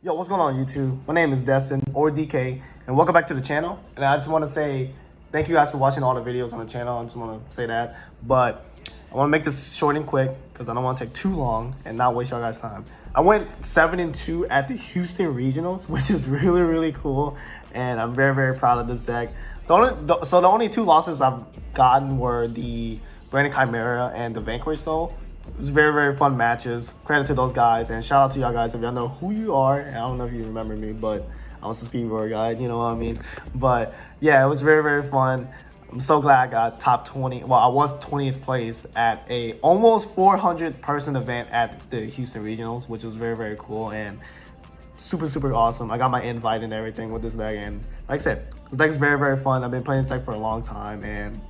Yo, what's going on YouTube? My name is Destin or DK and welcome back to the channel. And I just want to say thank you guys for watching all the videos on the channel. I just want to say that. But I want to make this short and quick because I don't want to take too long and not waste y'all guys' time. I went 7-2 at the Houston Regionals, which is really cool. And I'm very proud of this deck. So the only two losses I've gotten were the Brigade Chimera and the Vanquish Soul. It was very fun matches. Credit to those guys and shout out to y'all guys if y'all know who you are. I don't know if you remember me, but I was a Speedroid guy, you know what I mean? But yeah, it was very fun. I'm so glad I got top 20. Well, I was 20th place at a almost 400 person event at the Houston Regionals, which was very cool and super awesome. I got my invite and everything with this deck, and like I said, the deck's very fun. I've been playing this deck for a long time, and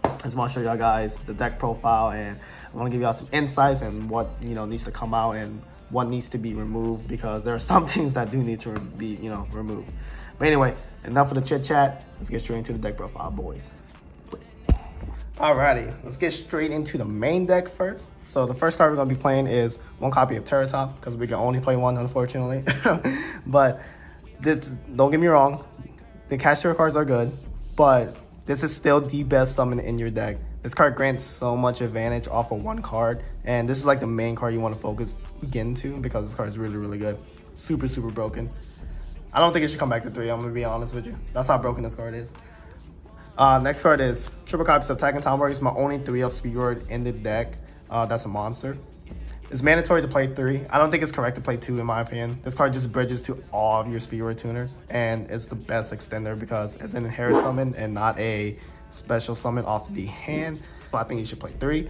I just want to show y'all guys the deck profile, and I want to give y'all some insights and what needs to come out and what needs to be removed, because there are some things that do need to be removed. But anyway, enough of the chit chat. Let's get straight into the deck profile, boys. Alrighty, let's get straight into the main deck first. So the first card we're gonna be playing is one copy of Terratop, because we can only play one, unfortunately. But this, don't get me wrong, the cash tier cards are good, but this is still the best summon in your deck. This card grants so much advantage off of one card, and this is like the main card you want to focus again to, because this card is really good. Super broken. I don't think it should come back to 3, I'm gonna be honest with you. That's how broken this card is. Next card is triple copies of Attack Tomboy. It's my only 3 of Speedroid in the deck. That's a monster. It's mandatory to play 3. I don't think it's correct to play 2 in my opinion. This card just bridges to all of your Speedroid tuners, and it's the best extender because it's an inherent summon and not a special summon off the hand. So I think you should play 3.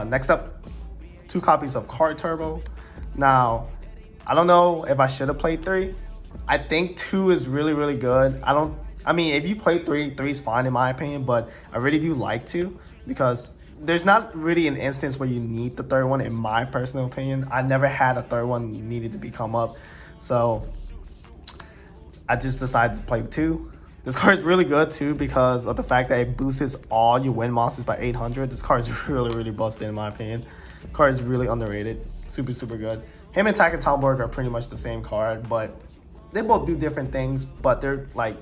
Next up, 2 copies of Card Turbo. Now, I don't know if I should have played 3. I think 2 is really good. I mean, if you play 3, 3 is fine in my opinion, but I really do like 2 because there's not really an instance where you need the third one in my personal opinion. I never had a third one needed to become up, so I just decided to play 2. This card is really good too because of the fact that it boosts all your win monsters by 800. This card is really busted in my opinion. This card is really underrated. Super good. Him and Attack and Talborg are pretty much the same card, but they both do different things, but they're like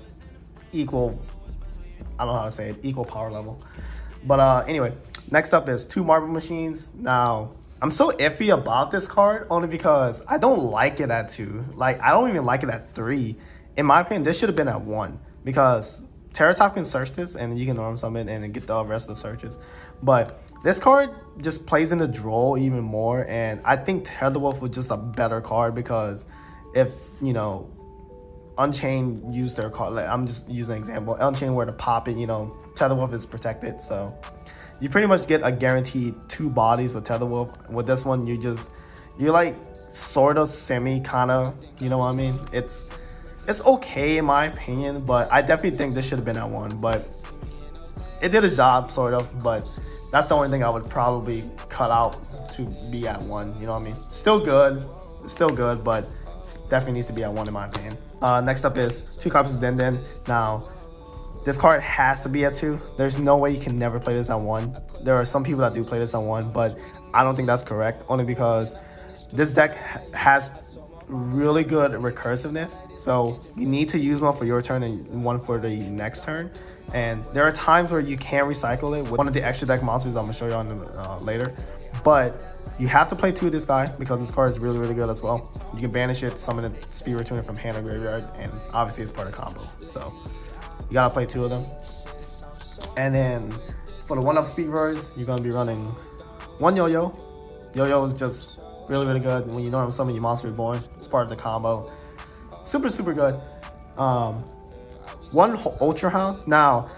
equal, I don't know how to say it, equal power level. But anyway, next up is 2 Marble Machines. Now, I'm so iffy about this card only because I don't like it at 2. Like, I don't even like it at 3. In my opinion, this should have been at 1 because Terratop can search this and you can norm summon and get the rest of the searches. But this card just plays in the draw even more, and I think Tetherwolf was just a better card because if, Unchained used their card, like I'm just using an example, Unchained were to pop it, Tetherwolf is protected, so you pretty much get a guaranteed 2 bodies with Tetherwolf. With this one, you're like sort of semi kind of, you know what I mean? It's okay in my opinion, but I definitely think this should have been at 1, but it did a job sort of, but that's the only thing I would probably cut out to be at 1, you know what I mean? Still good, but definitely needs to be at 1 in my opinion. Next up is 2 copies of Den. Now, this card has to be at 2. There's no way you can never play this at 1. There are some people that do play this at 1, but I don't think that's correct, only because this deck has really good recursiveness. So you need to use one for your turn and one for the next turn. And there are times where you can recycle it with one of the extra deck monsters I'm going to show you on later. But you have to play 2 of this guy because this card is really good as well. You can banish it, summon a Speed Returner from hand or graveyard, and obviously it's part of combo. So you gotta play 2 of them. And then for the 1-up Speedroids, you're gonna be running 1 Yo-Yo. Yo-Yo is just really good. When you normal summon your monster reborn, it's part of the combo. Super good. 1 Ultra Hound. Now,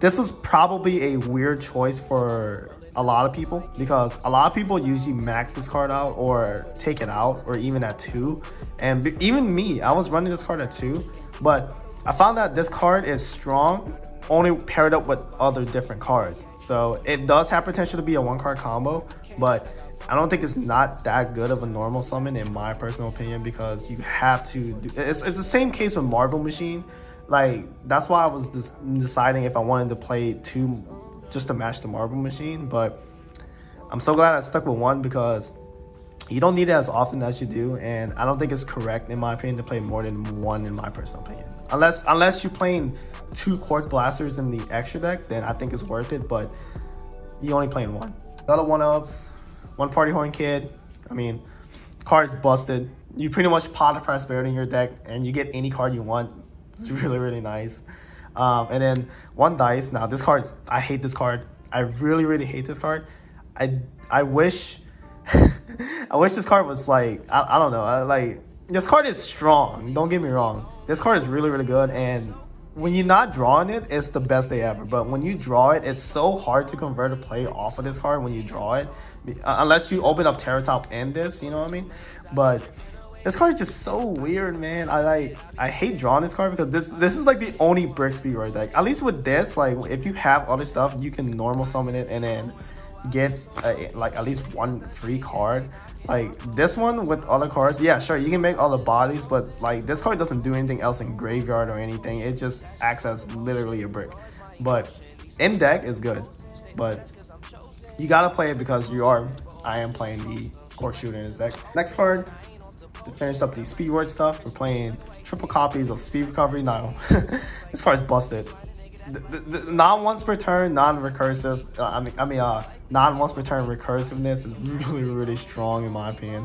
this was probably a weird choice for a lot of people because a lot of people usually max this card out or take it out or even at 2, and even me, I was running this card at 2, but I found that this card is strong only paired up with other different cards, so it does have potential to be a 1-card combo, but I don't think it's not that good of a normal summon in my personal opinion because you have to do, it's the same case with Marble Machine. Like, that's why I was deciding if I wanted to play 2 just to match the Marble Machine, but I'm so glad I stuck with 1 because You don't need it as often as you do, and I don't think it's correct, in my opinion, to play more than one, in my personal opinion. Unless you're playing 2 Quartz Blasters in the extra deck, then I think it's worth it, but you only playing one. Another one-ofs, 1 Party Horn Kid. I mean, card's busted. You pretty much pot a Prosperity in your deck, and you get any card you want. It's really, really nice. And then 1 Dice. Now, this card, I hate this card. I really, really hate this card. I wish... I wish this card was like, I don't know, this card is strong, don't get me wrong. This card is really, really good, and when you're not drawing it, it's the best day ever. But when you draw it, it's so hard to convert a play off of this card when you draw it, unless you open up Terra Top and this, you know what I mean? But this card is just so weird, man. I hate drawing this card because this is like the only brick Speedroid deck. At least with this, like if you have other stuff, you can normal summon it and then get like at least 1 free card. Like this one with other cards, yeah, sure, you can make all the bodies, but like this card doesn't do anything else in graveyard or anything. It just acts as literally a brick. But in deck is good, but you gotta play it because I am playing the Cork Shooter in this deck. Next card, to finish up the Speedroid stuff, we're playing triple copies of Speed Recovery. Now this card is busted. The non once per turn, non-recursive, non once per turn recursiveness is really, really strong in my opinion.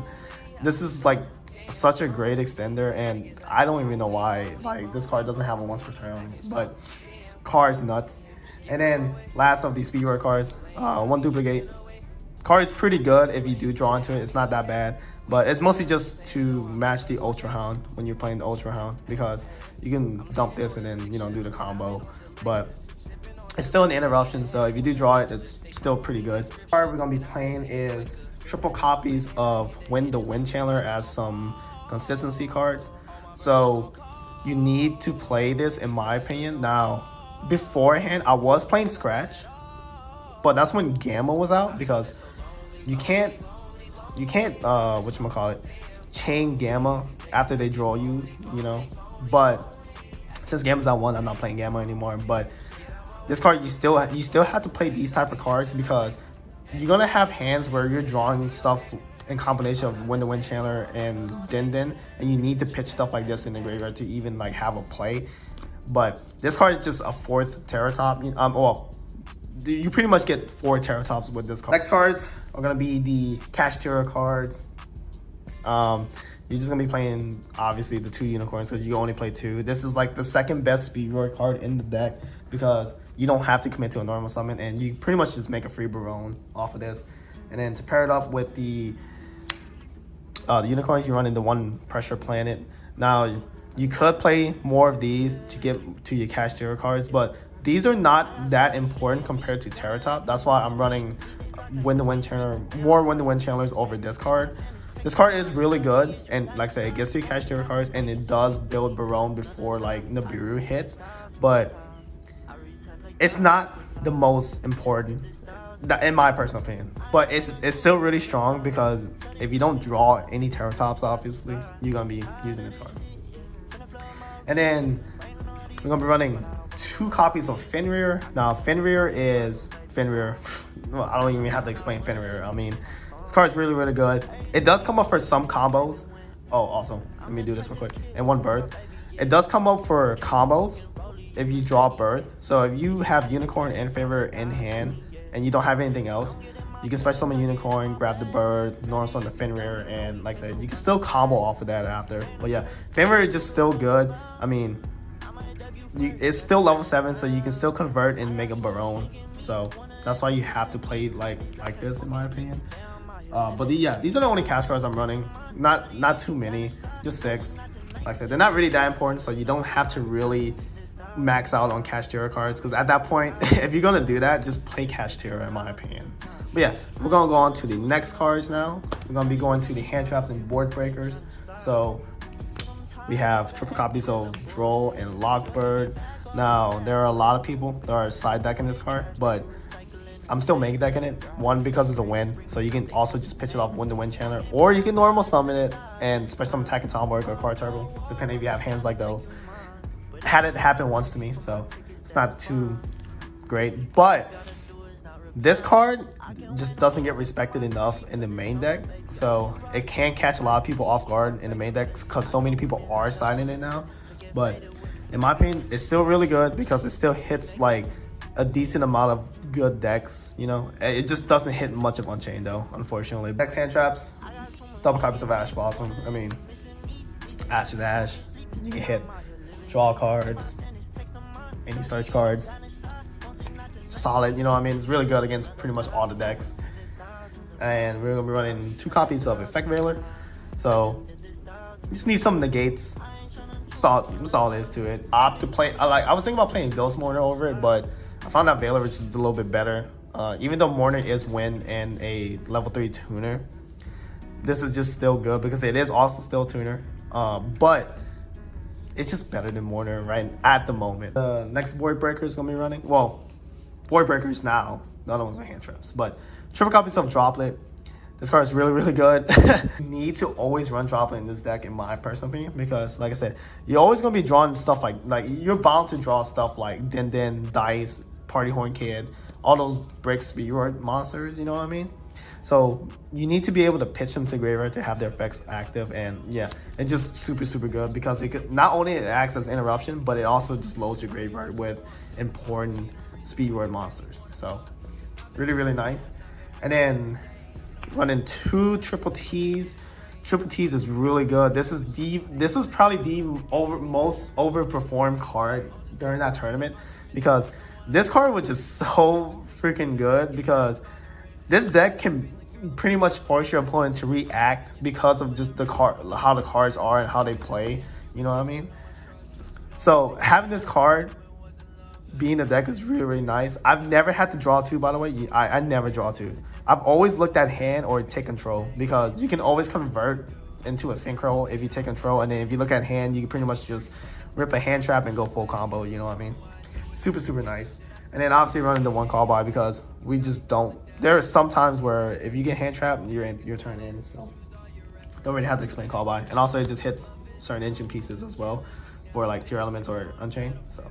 This is like such a great extender, and I don't even know why like this card doesn't have a once per turn, but card's nuts. And then last of these Speedroid cards, 1 Duplicate. Card is pretty good if you do draw into it. It's not that bad, but it's mostly just to match the Ultra Hound when you're playing the Ultra Hound, because you can dump this and then, you know, do the combo. But it's still an interruption, so if you do draw it, it's still pretty good. The card we're gonna be playing is triple copies of Win the Wind Channeler as some consistency cards. So you need to play this, in my opinion. Now, beforehand, I was playing Scratch, but that's when Gamma was out, because you can't whatchamacallit, chain Gamma after they draw you, you know. But since Gamma's not 1, I'm not playing Gamma anymore. But this card, you still have to play these type of cards, because you're gonna have hands where you're drawing stuff in combination of Win the Wind Channeler and Din, and you need to pitch stuff like this in the graveyard to even like have a play. But this card is just a 4th Terra Top. Well, you pretty much get 4 Terra Tops with this card. Next cards are gonna be the Cash Terra cards. You're just gonna be playing obviously the 2 unicorns, because you only play 2. This is like the 2nd best Speedroid card in the deck, because you don't have to commit to a normal summon, and you pretty much just make a free Barone off of this. And then to pair it up with the unicorns, you run into 1 Pressure Planet. Now you could play more of these to get to your Cash Terra cards, but these are not that important compared to Terra Top. That's why I'm running Win the Wind Channeler, more Win the Wind Channelers over this card. This card is really good, and like I said, it gets to your Cash Terra cards, and it does build Barone before like Nibiru hits, but it's not the most important, in my personal opinion. But it's still really strong, because if you don't draw any Terra Tops, obviously, you're gonna be using this card. And then we're gonna be running 2 copies of Fenrir. Now Fenrir is Fenrir. Well, I don't even have to explain Fenrir. I mean, this card is really, really good. It does come up for some combos. Oh, also, let me do this real quick. And 1 Birth. It does come up for combos if you draw Birth. So if you have Unicorn and Fenrir in hand and you don't have anything else, you can special summon Unicorn, grab the Bird, normal summon the Fenrir, and like I said, you can still combo off of that after. But yeah, Fenrir is just still good. I mean, it's still level 7, so you can still convert and make a Barone. So that's why you have to play like this, in my opinion. But yeah, these are the only cash cards I'm running. Not too many, just 6. Like I said, they're not really that important, so you don't have to really max out on Cash Terra cards, because at that point, if you're gonna do that, just play Cash Terra, in my opinion. But yeah, we're gonna go on to the next cards now. We're gonna be going to the Hand Traps and Board Breakers. So we have triple copies of Droll and Lockbird. Now, there are a lot of people that are side decking this card, but I'm still main decking it. 1, because it's a win, so you can also just pitch it off Win the Wind Channeler, or you can normal summon it and special summon Attack and Tomwork or Card Turbo, depending if you have hands like those. Had it happen once to me, so it's not too great. But This card just doesn't get respected enough in the main deck, so it can catch a lot of people off guard in the main deck because so many people are signing it now. But in my opinion, it's still really good because it still hits like a decent amount of good decks, you know. It just doesn't hit much of Unchained though, unfortunately. Next hand traps, double copies of Ash Blossom. I mean, Ash is Ash. You can hit draw cards, any search cards. Solid, you know what I mean? It's really good against pretty much all the decks. And we're gonna be running 2 copies of Effect Veiler. So you just need some negates. That's all there is to it. I was thinking about playing Ghost Mourner over it, but I found that Veiler is just a little bit better. Even though Mourner is win and a level 3 tuner, this is just still good because it is also still tuner. But it's just better than Mourner right at the moment. The next Void Breaker is gonna be running. Well, Void Breakers now. The other ones are hand traps. But triple copies of Droplet. This card is really, really good. You need to always run Droplet in this deck, in my personal opinion, because like I said, you're always gonna be drawing stuff like you're bound to draw stuff like Din, Dice, Party Horn Kid, all those brick Speedroid monsters. You know what I mean? So you need to be able to pitch them to graveyard to have their effects active, and yeah, it's just super, super good because it could not only it acts as interruption, but it also just loads your graveyard with important Speedroid monsters. So really, really nice. And then running 2 Triple T's. Triple T's is really good. This was probably the most overperformed card during that tournament because this card was just so freaking good because this deck can pretty much force your opponent to react because of just how the cards are and how they play. You know what I mean? So having this card being the deck is really, really nice. I've never had to draw 2, by the way. I never draw 2. I've always looked at hand or take control because you can always convert into a synchro if you take control, and then if you look at hand, you can pretty much just rip a hand trap and go full combo. You know what I mean? Super, super nice. And then obviously running the 1 call by because we just don't. There are some times where if you get hand trapped, your turn in. So don't really have to explain call by. And also it just hits certain engine pieces as well for like tier elements or Unchained. So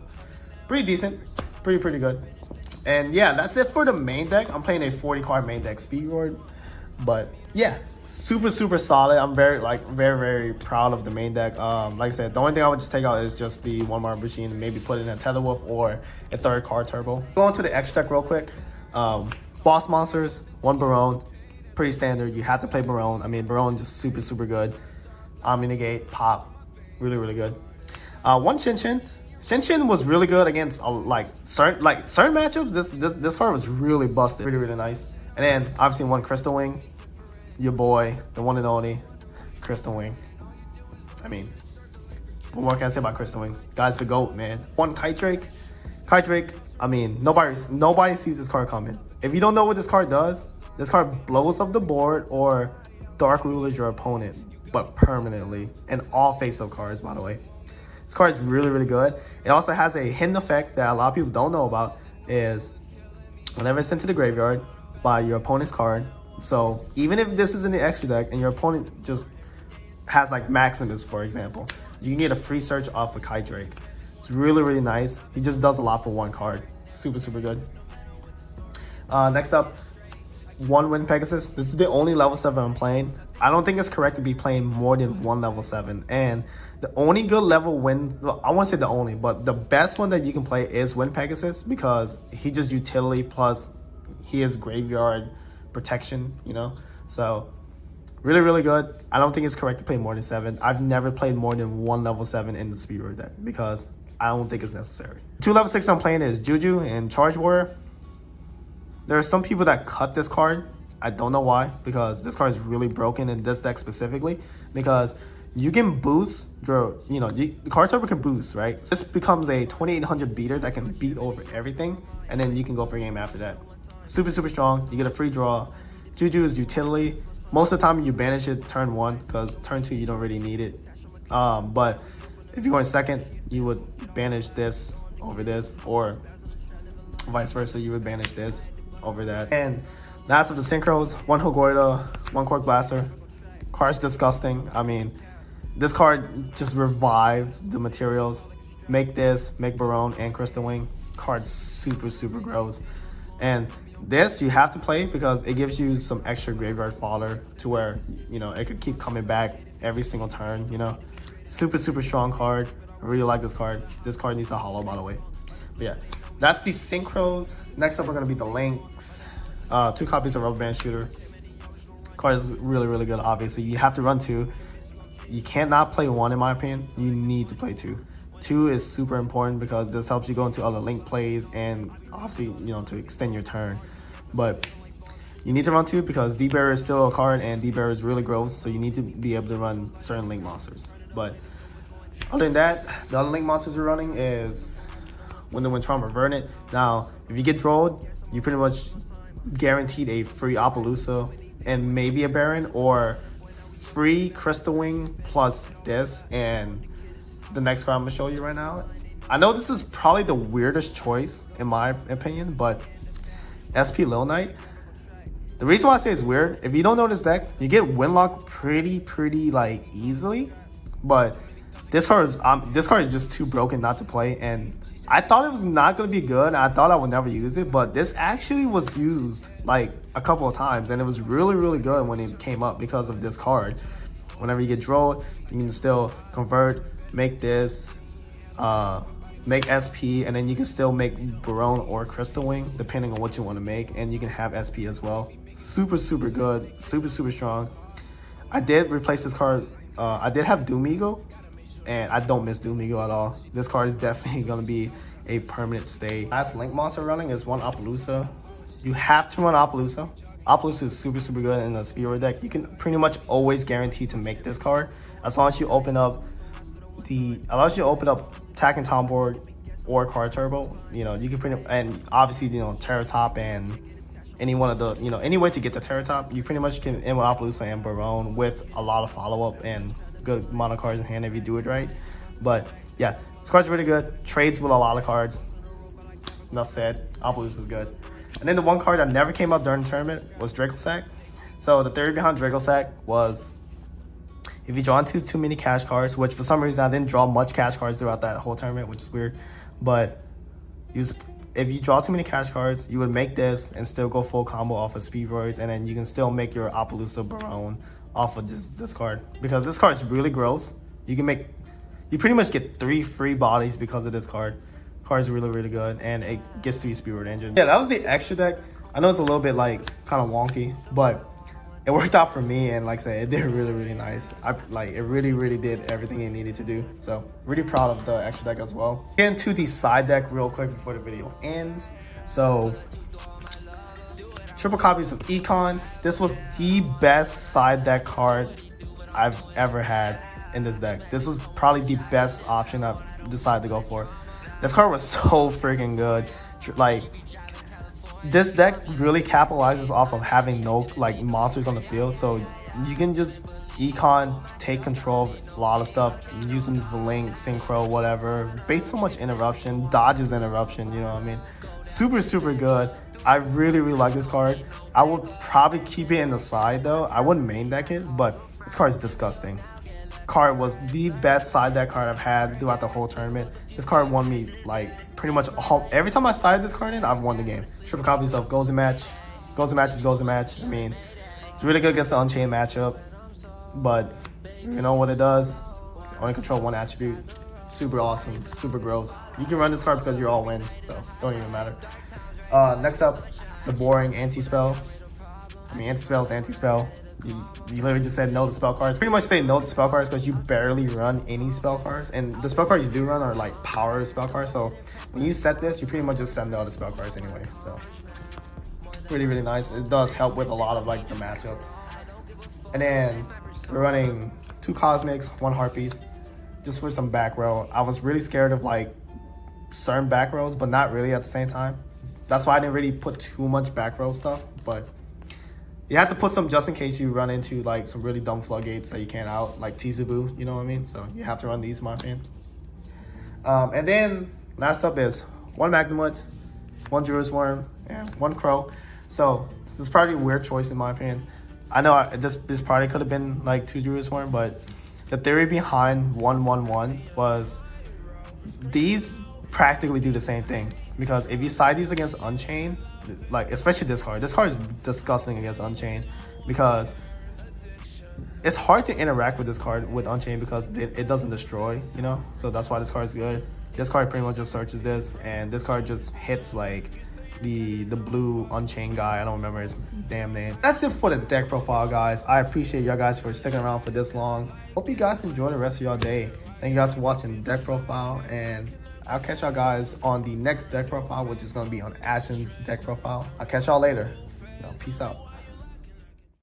pretty decent, pretty good. And yeah, that's it for the main deck. I'm playing a 40 card main deck Speedroid, but yeah, super, super solid. I'm very proud of the main deck. Like I said, the only thing I would just take out is just the 1 Marble Machine and maybe put in a Tether Wolf or a 3rd card turbo. Going to the X deck real quick. Boss monsters, 1 Barone, pretty standard. You have to play Barone. I mean, Barone just super, super good. Omni Negate, pop, really, really good. 1 Shin Shin was really good against certain matchups. This card was really busted, really nice. And then obviously 1 Crystal Wing, your boy, the one and only Crystal Wing. I mean, what more can I say about Crystal Wing? Guy's the GOAT, man. 1 Kite Drake. I mean, nobody sees this card coming. If you don't know what this card does, this card blows up the board or Dark Rulers your opponent, but permanently. And all face-up cards, by the way. This card is really, really good. It also has a hidden effect that a lot of people don't know about, is whenever it's sent to the graveyard by your opponent's card. So even if this is in the extra deck and your opponent just has like Maximus, for example, you can get a free search off of Kite Drake. It's really, really nice. He just does a lot for 1 card. Super, super good. Next up, 1 Wind Pegasus. This is the only level 7 I'm playing. I don't think it's correct to be playing more than 1 level 7. And the only good level Wind, well, I won't say the only, but the best one that you can play is Wind Pegasus because he just utility plus he is graveyard protection, you know? So really, really good. I don't think it's correct to play more than 7. I've never played more than 1 level 7 in the Speedroid deck because I don't think it's necessary. 2 level 6 I'm playing is Juju and Charge Warrior. There are some people that cut this card. I don't know why, because this card is really broken in this deck specifically, because you can boost your, the card turbo can boost, right? This becomes a 2800 beater that can beat over everything, and then you can go for a game after that. Super, super strong. You get a free draw. Juju is utility. Most of the time you banish it turn 1, because turn 2 you don't really need it. But if you go in second, you would banish this over this, or vice versa, you would banish this over that. And last of the synchros, 1 Hogoida, 1 Cork Blaster. Card's disgusting. I mean, this card just revives the materials. Make this, make Barone and Crystal Wing. Card's super, super gross. And This you have to play because it gives you some extra graveyard fodder to where, you know, it could keep coming back every single turn, you know. Super strong card. I really like this card. This card needs a hollow, by the way. But yeah, that's the synchros. Next up, we're gonna be the links. 2 copies of Rubber Band Shooter. Card is really good. Obviously, you have to run 2. You cannot play 1, in my opinion. You need to play 2. 2 is super important because this helps you go into other link plays and obviously, you know, to extend your turn. But you need to run 2 because D-Bearer is still a card and D-Bearer is really gross, so you need to be able to run certain link monsters. But other than that, the other link monsters we're running is Wind Charm or Vernet. Now, if you get Drolled, you pretty much guaranteed a free Appaloosa and maybe a Baron, or free Crystal Wing plus this and the next card I'm gonna show you right now. I know this is probably the weirdest choice in my opinion, but SP Lil Knight. The reason why I say it's weird, if you don't know this deck, you get Windlock pretty like easily, but this card is just too broken not to play, and I thought it was not going to be good. I thought I would never use it, but this actually was used like a couple of times, and it was really good when it came up because of this card. Whenever you get Drolled, you can still convert, make this, make SP, and then you can still make Barone or Crystal Wing depending on what you want to make, and you can have SP as well. Super good, super strong. I did replace this card. I did have Doom Eagle, and I don't miss Doom Eagle at all. This card is definitely going to be a permanent stay. Last link monster running is one Appaloosa. You have to run Appaloosa. Appaloosa is super good in the Speedroid deck. You can pretty much always guarantee to make this card as long as you open up Attack and Tom board or Card Turbo. You know, you can pretty, and obviously, you know, Terra Top and any one of the, you know, any way to get the Terra Top, you pretty much can end with Appaloosa and Barone with a lot of follow-up and good amount of cards in hand if you do it right. But yeah, this card's really good. Trades with a lot of cards. Enough said. Appaloosa is good. And then the one card that never came up during the tournament was Dracosack. So the theory behind Dracosack was if you draw into too many cash cards, which for some reason I didn't draw much cash cards throughout that whole tournament, which is weird. But if you draw too many cash cards, you would make this and still go full combo off of Speedroids, and then you can still make your Appaloosa Barone off of this card, because this card is really gross. You pretty much get 3 free bodies because of this card. Card is really good, and it gets to be Speedroid engine. Yeah, that was the extra deck. I know it's a little bit like kind of wonky, but it worked out for me, and like I said, it did really nice. It really did everything it needed to do. So really proud of the extra deck as well. Get into the side deck real quick before the video ends. So triple copies of Econ. This was the best side deck card I've ever had in this deck. This was probably the best option I've decided to go for. This card was so freaking good. Like, this deck really capitalizes off of having no like monsters on the field, so you can just Econ, take control of a lot of stuff, using the link, synchro, whatever. Bait so much interruption, dodges interruption, you know what I mean? Super good. I really like this card. I would probably keep it in the side though. I wouldn't main deck it, but this card is disgusting. Card was the best side deck card I've had throughout the whole tournament. This card won me like pretty much every time I sided this card in, I've won the game. Triple copies of Goals and Match. Goals and Match is Goals and Match. I mean, it's really good against the Unchained matchup, but you know what it does? Only control 1 attribute. Super awesome, super gross. You can run this card because you're all wins, so don't even matter. Next up, the boring anti-spell. I mean, anti-spell is anti-spell. You literally just said no to spell cards. Pretty much say no to spell cards because you barely run any spell cards. And the spell cards you do run are like power spell cards. So when you set this, you pretty much just set no to spell cards anyway. So really nice. It does help with a lot of like the matchups. And then we're running 2 Cosmics, 1 Harpies, just for some back row. I was really scared of like certain back rows, but not really at the same time. That's why I didn't really put too much back row stuff, but you have to put some just in case you run into like some really dumb floodgates that you can't out, like Tizaboo, you know what I mean? So you have to run these, in my opinion. And then last up is 1 Magnemite, 1 Druid's Worm, and 1 Crow. So this is probably a weird choice in my opinion. I know this probably could have been like 2 Druid's Worm, but the theory behind 1/1/1 was these practically do the same thing. Because if you side these against Unchained, like especially this card. This card is disgusting against Unchained because it's hard to interact with this card with Unchained because it doesn't destroy, you know. So that's why this card is good. This card pretty much just searches this, and this card just hits like the blue Unchained guy. I don't remember his damn name. That's it for the deck profile, guys. I appreciate y'all guys for sticking around for this long. Hope you guys enjoy the rest of y'all day. Thank you guys for watching the deck profile, and I'll catch y'all guys on the next deck profile, which is going to be on Ashen's deck profile. I'll catch y'all later. Peace out.